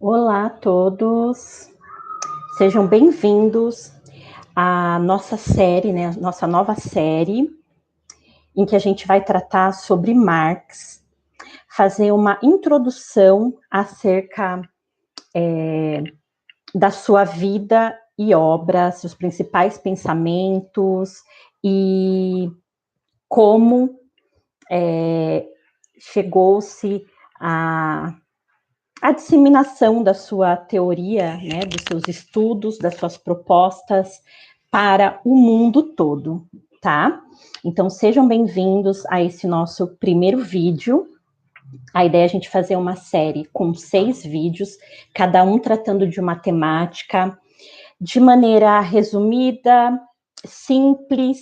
Olá a todos, sejam bem-vindos à nossa série, né, nossa nova série, em que a gente vai tratar sobre Marx, fazer uma introdução acerca da sua vida e obra, seus principais pensamentos e como chegou-se a disseminação da sua teoria, né, dos seus estudos, das suas propostas para o mundo todo, tá? Então, sejam bem-vindos a esse nosso primeiro vídeo. A ideia é a gente fazer uma série com 6 vídeos, cada um tratando de uma temática, de maneira resumida, simples,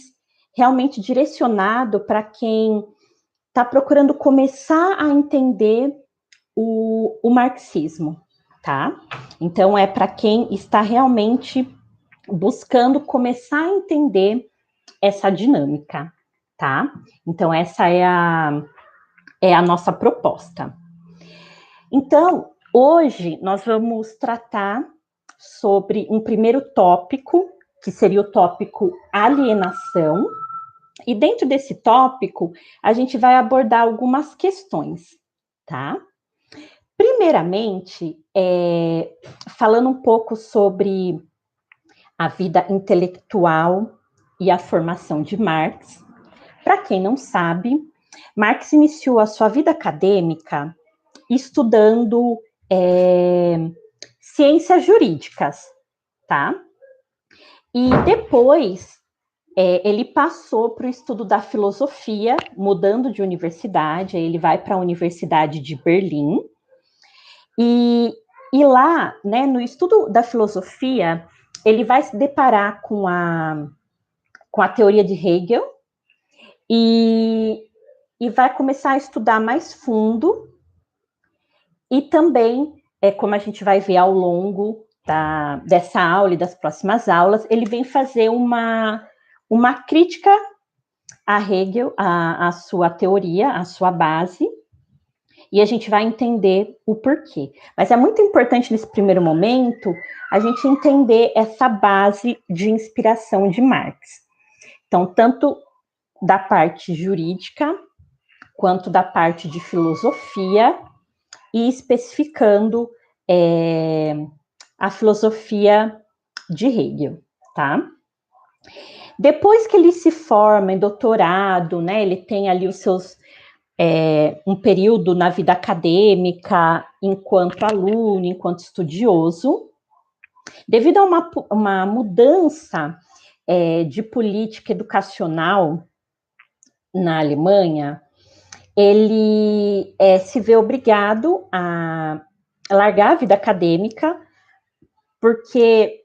realmente direcionado para quem está procurando começar a entender o marxismo, tá? Então, é para quem está realmente buscando começar a entender essa dinâmica, tá? Então, essa é a nossa proposta. Então, hoje nós vamos tratar sobre um primeiro tópico, que seria o tópico alienação, e dentro desse tópico, a gente vai abordar algumas questões, tá? Primeiramente, falando um pouco sobre a vida intelectual e a formação de Marx. Para quem não sabe, Marx iniciou a sua vida acadêmica estudando ciências jurídicas, tá? E depois ele passou para o estudo da filosofia, mudando de universidade, aí ele vai para a Universidade de Berlim. E lá, né, no estudo da filosofia, ele vai se deparar com a teoria de Hegel e vai começar a estudar mais fundo e também, como a gente vai ver ao longo dessa aula e das próximas aulas, ele vem fazer uma crítica a Hegel, a sua teoria, a sua base, e a gente vai entender o porquê. Mas é muito importante nesse primeiro momento a gente entender essa base de inspiração de Marx. Então, tanto da parte jurídica, quanto da parte de filosofia, e especificando a filosofia de Hegel, tá? Depois que ele se forma em doutorado, né, ele tem ali os seus um período na vida acadêmica, enquanto aluno, enquanto estudioso, devido a uma mudança de política educacional na Alemanha, ele se vê obrigado a largar a vida acadêmica, porque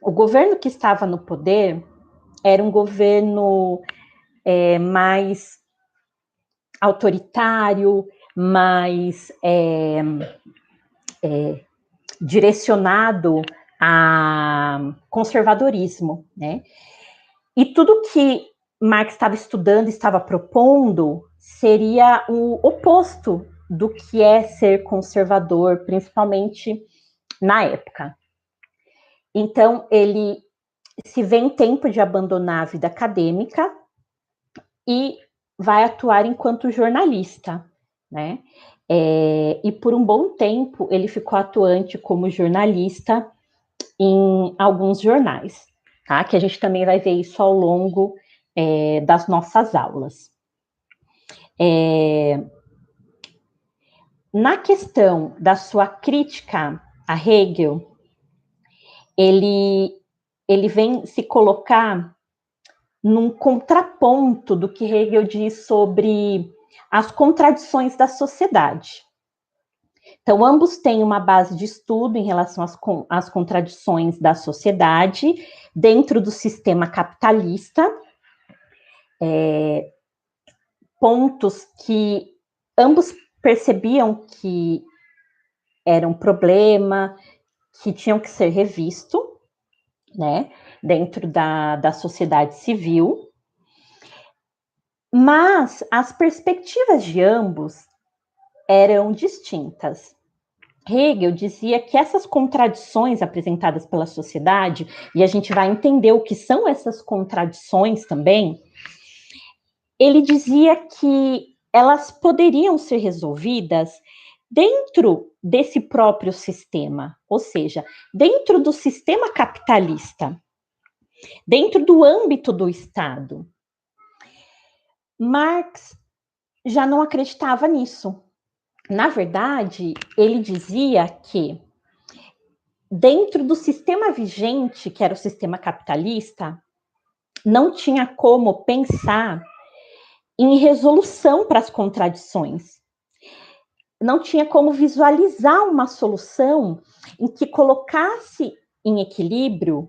o governo que estava no poder era um governo mais autoritário, mais direcionado a conservadorismo, né? E tudo que Marx estava estudando, estava propondo, seria o oposto do que é ser conservador, principalmente na época. Então, ele se vê em tempo de abandonar a vida acadêmica e vai atuar enquanto jornalista, né? E por um bom tempo ele ficou atuante como jornalista em alguns jornais, tá? Que a gente também vai ver isso ao longo das nossas aulas. Na questão da sua crítica a Hegel, ele vem se colocar num contraponto do que Hegel diz sobre as contradições da sociedade. Então, ambos têm uma base de estudo em relação às contradições da sociedade dentro do sistema capitalista, pontos que ambos percebiam que era um problema, que tinham que ser revisto, né, dentro da sociedade civil, mas as perspectivas de ambos eram distintas. Hegel dizia que essas contradições apresentadas pela sociedade, e a gente vai entender o que são essas contradições também, ele dizia que elas poderiam ser resolvidas dentro desse próprio sistema, ou seja, dentro do sistema capitalista, dentro do âmbito do Estado. Marx já não acreditava nisso. Na verdade, ele dizia que dentro do sistema vigente, que era o sistema capitalista, não tinha como pensar em resolução para as contradições. Não tinha como visualizar uma solução em que colocasse em equilíbrio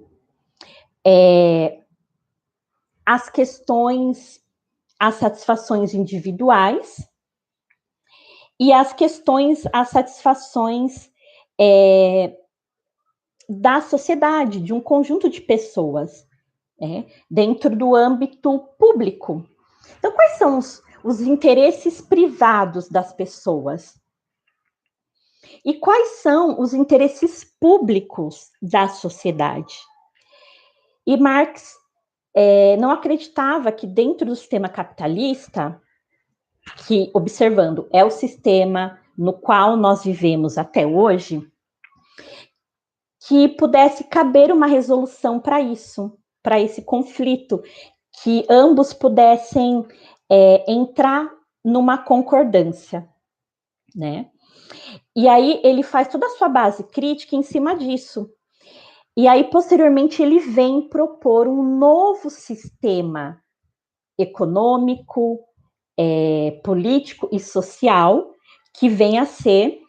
as questões, as satisfações individuais e as questões, as satisfações da sociedade, de um conjunto de pessoas, dentro do âmbito público. Então, quais são os interesses privados das pessoas? E quais são os interesses públicos da sociedade? E Marx não acreditava que dentro do sistema capitalista, que, observando, é o sistema no qual nós vivemos até hoje, que pudesse caber uma resolução para isso, para esse conflito, que ambos pudessem entrar numa concordância, né? E aí ele faz toda a sua base crítica em cima disso. E aí, posteriormente, ele vem propor um novo sistema econômico, político e social, que vem a ser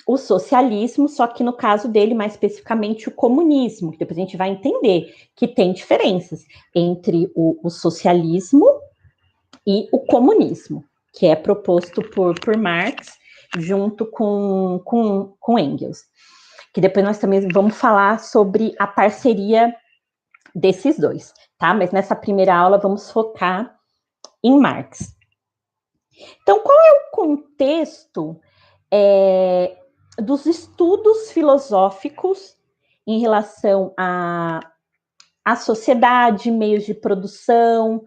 o socialismo, só que no caso dele, mais especificamente, o comunismo, que depois a gente vai entender que tem diferenças entre o socialismo e o comunismo, que é proposto por Marx junto com Engels. Que depois nós também vamos falar sobre a parceria desses dois, tá? Mas nessa primeira aula vamos focar em Marx. Então, qual é o contexto dos estudos filosóficos em relação à sociedade, meios de produção,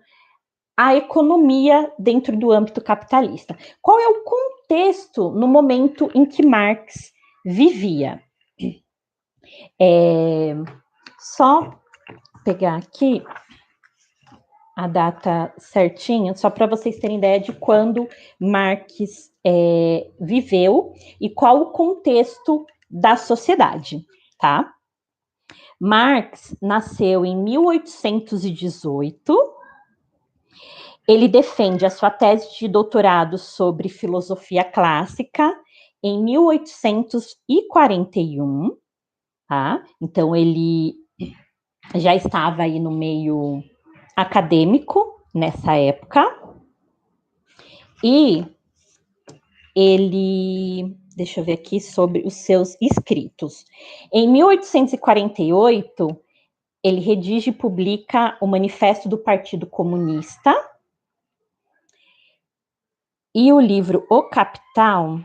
a economia dentro do âmbito capitalista? Qual é o contexto no momento em que Marx vivia? Só pegar aqui a data certinha, só para vocês terem ideia de quando Marx viveu e qual o contexto da sociedade, tá? Marx nasceu em 1818. Ele defende a sua tese de doutorado sobre filosofia clássica em 1841, tá? Então, ele já estava aí no meio acadêmico nessa época. E ele, deixa eu ver aqui sobre os seus escritos. Em 1848, ele redige e publica o Manifesto do Partido Comunista e o livro O Capital.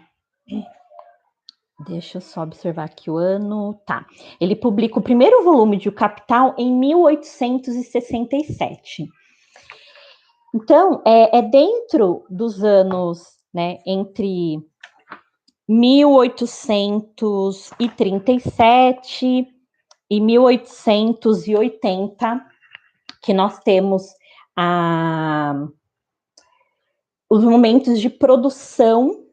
Deixa eu só observar aqui o ano. Tá. Ele publica o primeiro volume de O Capital em 1867. Então, é dentro dos anos, né, entre 1837 e 1880 que nós temos os momentos de produção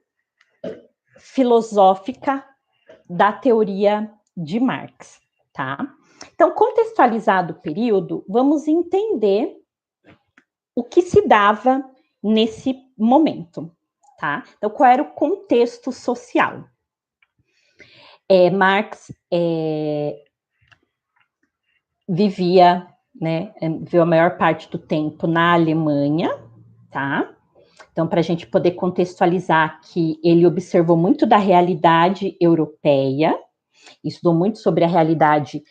filosófica da teoria de Marx, tá? Então, contextualizado o período, vamos entender o que se dava nesse momento, tá? Então, qual era o contexto social? Marx vivia, né, viveu a maior parte do tempo na Alemanha, tá? Então, para a gente poder contextualizar que ele observou muito da realidade europeia, estudou muito sobre a realidade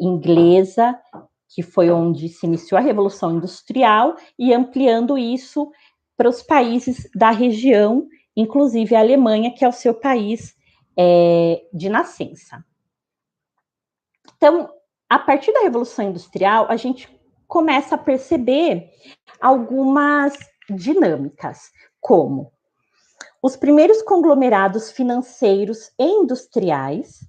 inglesa, que foi onde se iniciou a Revolução Industrial, e ampliando isso para os países da região, inclusive a Alemanha, que é o seu país de nascença. Então, a partir da Revolução Industrial, a gente começa a perceber algumas dinâmicas, como os primeiros conglomerados financeiros e industriais,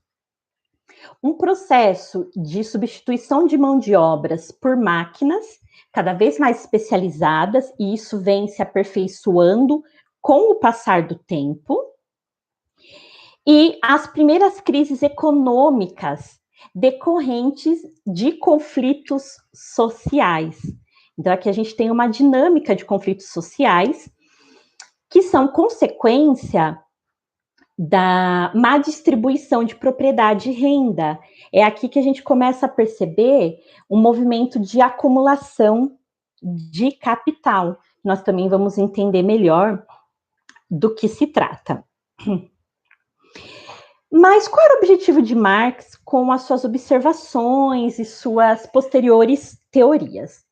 um processo de substituição de mão de obras por máquinas cada vez mais especializadas, e isso vem se aperfeiçoando com o passar do tempo, e as primeiras crises econômicas decorrentes de conflitos sociais. Então, aqui a gente tem uma dinâmica de conflitos sociais que são consequência da má distribuição de propriedade e renda. É aqui que a gente começa a perceber um movimento de acumulação de capital. Nós também vamos entender melhor do que se trata. Mas qual era o objetivo de Marx com as suas observações e suas posteriores teorias?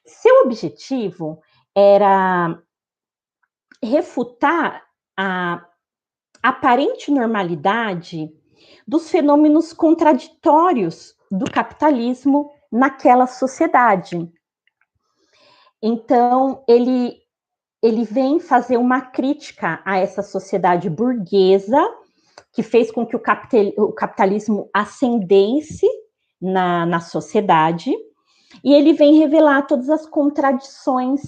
Seu objetivo era refutar a aparente normalidade dos fenômenos contraditórios do capitalismo naquela sociedade. Então, ele vem fazer uma crítica a essa sociedade burguesa, que fez com que o capitalismo ascendesse na sociedade, e ele vem revelar todas as contradições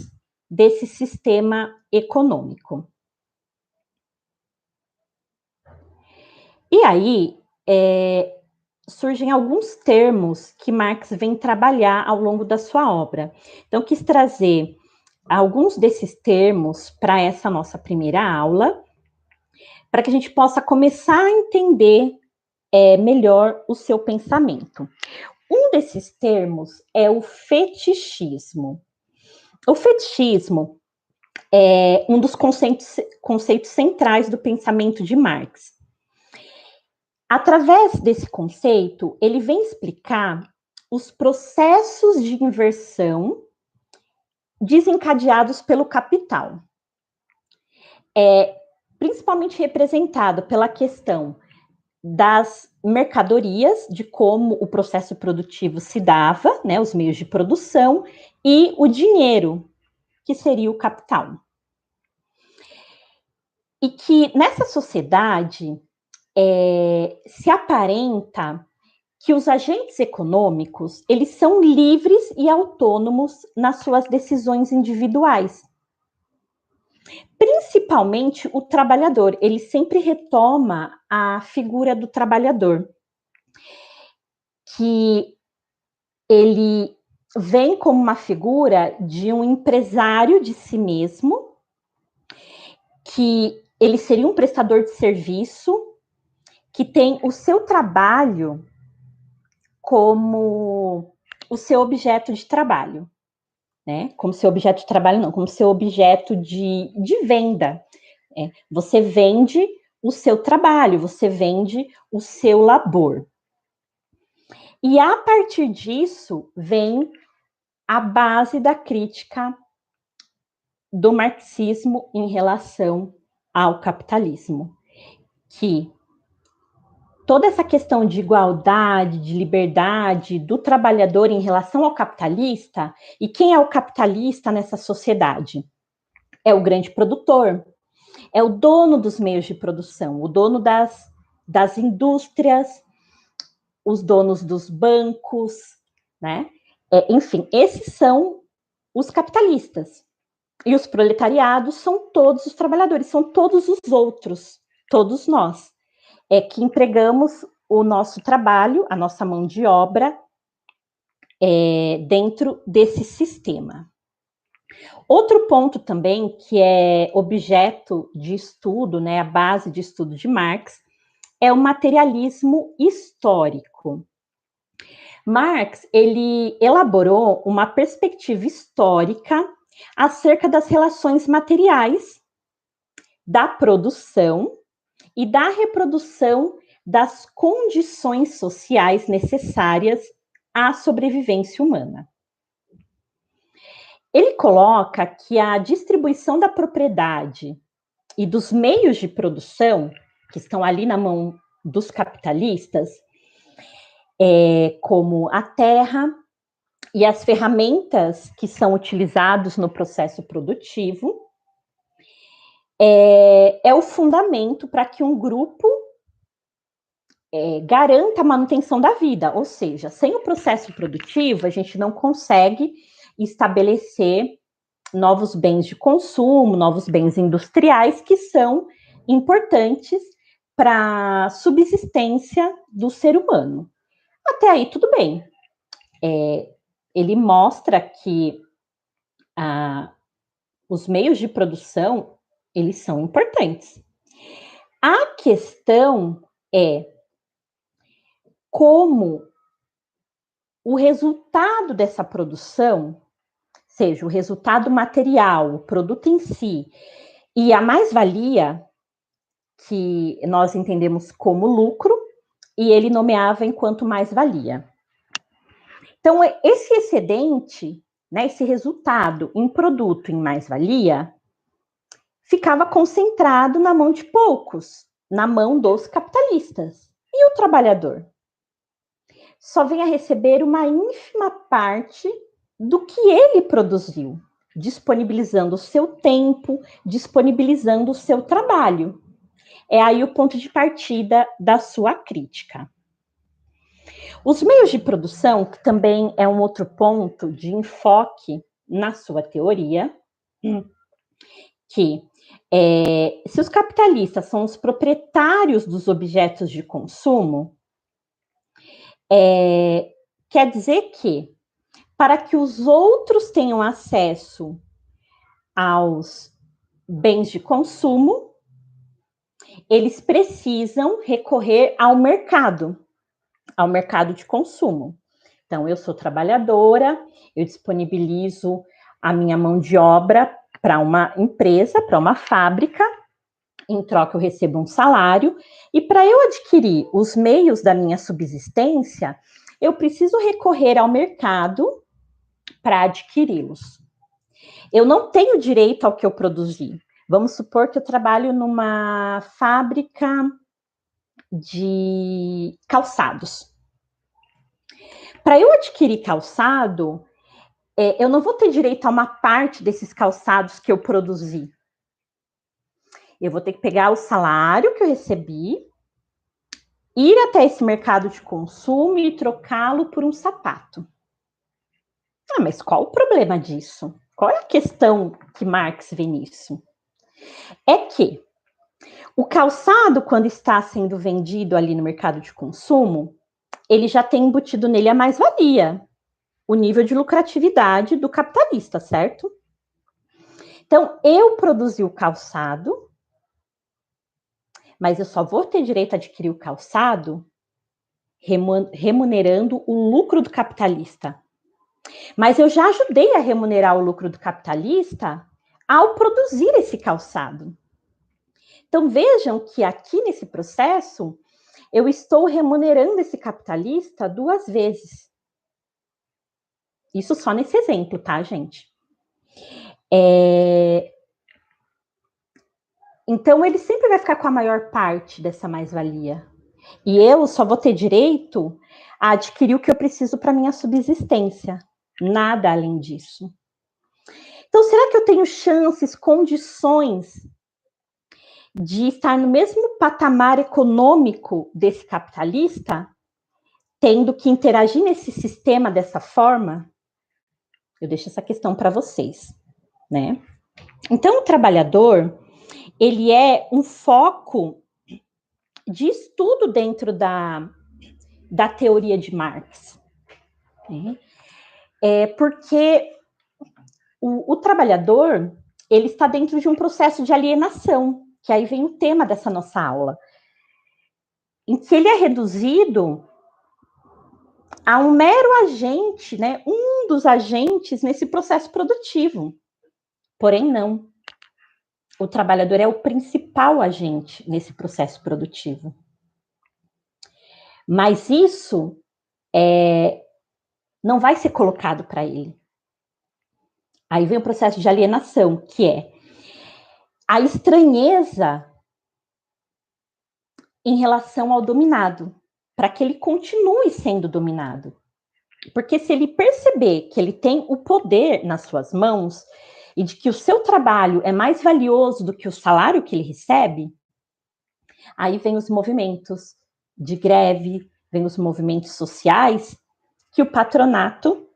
desse sistema econômico. E aí, surgem alguns termos que Marx vem trabalhar ao longo da sua obra. Então, quis trazer alguns desses termos para essa nossa primeira aula, para que a gente possa começar a entender melhor o seu pensamento. Um desses termos é o fetichismo. O fetichismo é um dos conceitos centrais do pensamento de Marx. Através desse conceito, ele vem explicar os processos de inversão desencadeados pelo capital. Principalmente representado pela questão das mercadorias, de como o processo produtivo se dava, né, os meios de produção, e o dinheiro, que seria o capital. E que nessa sociedade se aparenta que os agentes econômicos, eles são livres e autônomos nas suas decisões individuais. Principalmente o trabalhador, ele sempre retoma a figura do trabalhador, que ele vem como uma figura de um empresário de si mesmo, que ele seria um prestador de serviço, que tem o seu trabalho como o seu objeto de trabalho, né? Como seu objeto de trabalho, não, como seu objeto de venda. Você vende o seu trabalho, você vende o seu labor. E a partir disso vem a base da crítica do marxismo em relação ao capitalismo, que toda essa questão de igualdade, de liberdade do trabalhador em relação ao capitalista, e quem é o capitalista nessa sociedade? É o grande produtor, é o dono dos meios de produção, o dono das indústrias, os donos dos bancos, né? Enfim, esses são os capitalistas. E os proletariados são todos os trabalhadores, são todos os outros, todos nós, que empregamos o nosso trabalho, a nossa mão de obra, dentro desse sistema. Outro ponto também, que é objeto de estudo, né, a base de estudo de Marx, é o materialismo histórico. Marx, ele elaborou uma perspectiva histórica acerca das relações materiais, da produção e da reprodução das condições sociais necessárias à sobrevivência humana. Ele coloca que a distribuição da propriedade e dos meios de produção que estão ali na mão dos capitalistas, como a terra e as ferramentas que são utilizadas no processo produtivo, é o fundamento para que um grupo garanta a manutenção da vida. Ou seja, sem o processo produtivo, a gente não consegue estabelecer novos bens de consumo, novos bens industriais que são importantes para a subsistência do ser humano. Até aí, tudo bem. Ele mostra que os meios de produção, eles são importantes. A questão é como o resultado dessa produção, seja o resultado material, o produto em si, e a mais-valia, que nós entendemos como lucro, e ele nomeava enquanto mais-valia. Então, esse excedente, né, esse resultado em produto em mais-valia, ficava concentrado na mão de poucos, na mão dos capitalistas. E o trabalhador? Só vem a receber uma ínfima parte do que ele produziu, disponibilizando o seu tempo, disponibilizando o seu trabalho. É aí o ponto de partida da sua crítica. Os meios de produção, que também é um outro ponto de enfoque na sua teoria, que se os capitalistas são os proprietários dos objetos de consumo, quer dizer que, para que os outros tenham acesso aos bens de consumo, eles precisam recorrer ao mercado de consumo. Então, eu sou trabalhadora, eu disponibilizo a minha mão de obra para uma empresa, para uma fábrica, em troca eu recebo um salário, e para eu adquirir os meios da minha subsistência, eu preciso recorrer ao mercado para adquiri-los. Eu não tenho direito ao que eu produzi. Vamos supor que eu trabalho numa fábrica de calçados. Para eu adquirir calçado, eu não vou ter direito a uma parte desses calçados que eu produzi. Eu vou ter que pegar o salário que eu recebi, ir até esse mercado de consumo e trocá-lo por um sapato. Mas qual o problema disso? Qual é a questão que Marx vê nisso? É que o calçado, quando está sendo vendido ali no mercado de consumo, ele já tem embutido nele a mais-valia, o nível de lucratividade do capitalista, certo? Então, eu produzi o calçado, mas eu só vou ter direito a adquirir o calçado remunerando o lucro do capitalista. Mas eu já ajudei a remunerar o lucro do capitalista ao produzir esse calçado. Então, vejam que aqui nesse processo, eu estou remunerando esse capitalista 2 vezes. Isso só nesse exemplo, tá, gente? Então, ele sempre vai ficar com a maior parte dessa mais-valia. E eu só vou ter direito a adquirir o que eu preciso para minha subsistência. Nada além disso. Então, será que eu tenho chances, condições de estar no mesmo patamar econômico desse capitalista, tendo que interagir nesse sistema dessa forma? Eu deixo essa questão para vocês, né? Então, o trabalhador, ele é um foco de estudo dentro da teoria de Marx. Né? Porque o trabalhador, ele está dentro de um processo de alienação, que aí vem o tema dessa nossa aula, em que ele é reduzido a um mero agente, né? Um dos agentes nesse processo produtivo. Porém, não. O trabalhador é o principal agente nesse processo produtivo. Mas isso não vai ser colocado para ele. Aí vem o processo de alienação, que é a estranheza em relação ao dominado, para que ele continue sendo dominado. Porque se ele perceber que ele tem o poder nas suas mãos e de que o seu trabalho é mais valioso do que o salário que ele recebe, aí vem os movimentos de greve, vem os movimentos sociais que o patronato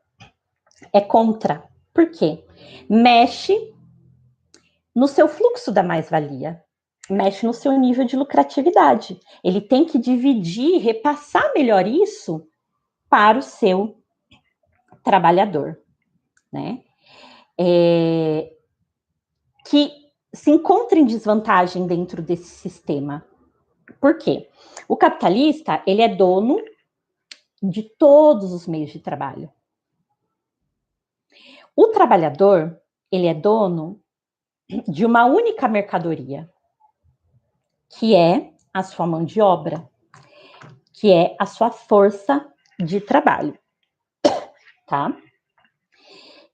é contra. Por quê? Mexe no seu fluxo da mais-valia, mexe no seu nível de lucratividade. Ele tem que dividir, repassar melhor isso para o seu trabalhador, né? Que se encontra em desvantagem dentro desse sistema. Por quê? O capitalista, ele é dono de todos os meios de trabalho. O trabalhador, ele é dono de uma única mercadoria, que é a sua mão de obra, que é a sua força de trabalho, tá?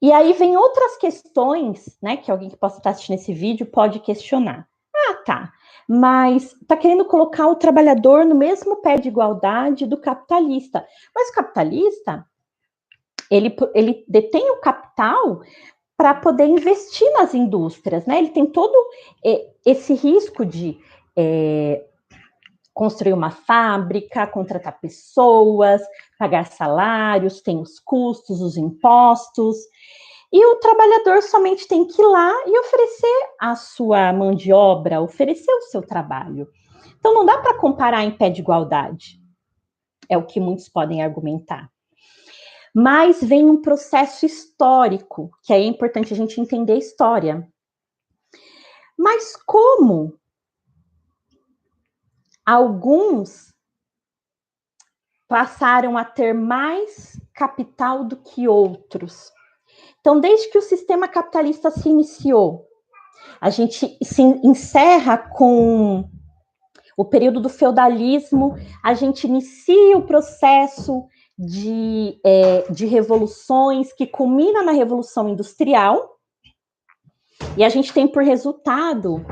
E aí vem outras questões, né, que alguém que possa estar assistindo esse vídeo pode questionar. Ah, tá, mas tá querendo colocar o trabalhador no mesmo pé de igualdade do capitalista. Mas o capitalista, ele detém o capital para poder investir nas indústrias, né? Ele tem todo esse risco de construir uma fábrica, contratar pessoas, pagar salários, tem os custos, os impostos, e o trabalhador somente tem que ir lá e oferecer a sua mão de obra, oferecer o seu trabalho. Então, não dá para comparar em pé de igualdade, é o que muitos podem argumentar. Mas vem um processo histórico, que aí é importante a gente entender a história. Mas como alguns passaram a ter mais capital do que outros? Então, desde que o sistema capitalista se iniciou, a gente se encerra com o período do feudalismo, a gente inicia o processo de revoluções que culmina na Revolução Industrial, e a gente tem por resultado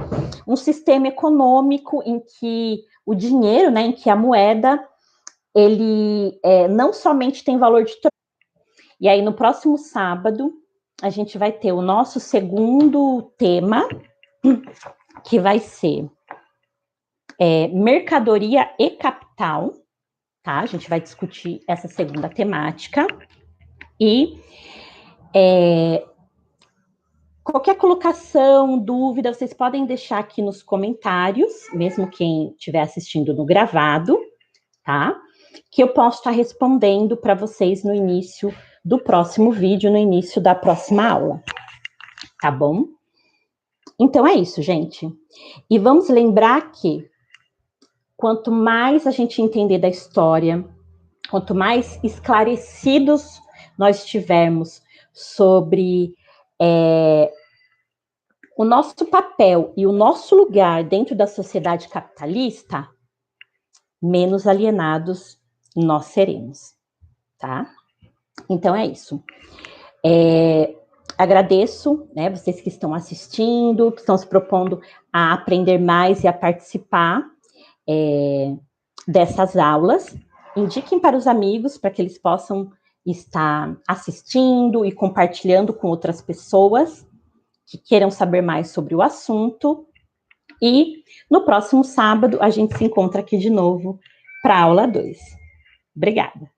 um sistema econômico em que o dinheiro, né, em que a moeda, ele não somente tem valor de troca. E aí, no próximo sábado, a gente vai ter o nosso segundo tema, que vai ser mercadoria e capital, tá? A gente vai discutir essa segunda temática. E qualquer colocação, dúvida, vocês podem deixar aqui nos comentários, mesmo quem estiver assistindo no gravado, tá? Que eu posso estar respondendo para vocês no início do próximo vídeo, no início da próxima aula, tá bom? Então é isso, gente. E vamos lembrar que quanto mais a gente entender da história, quanto mais esclarecidos nós estivermos sobre o nosso papel e o nosso lugar dentro da sociedade capitalista, menos alienados nós seremos, tá? Então é isso. Agradeço, né, vocês que estão assistindo, que estão se propondo a aprender mais e a participar dessas aulas. Indiquem para os amigos, para que eles possam estar assistindo e compartilhando com outras pessoas que queiram saber mais sobre o assunto. E no próximo sábado a gente se encontra aqui de novo para a aula 2. Obrigada.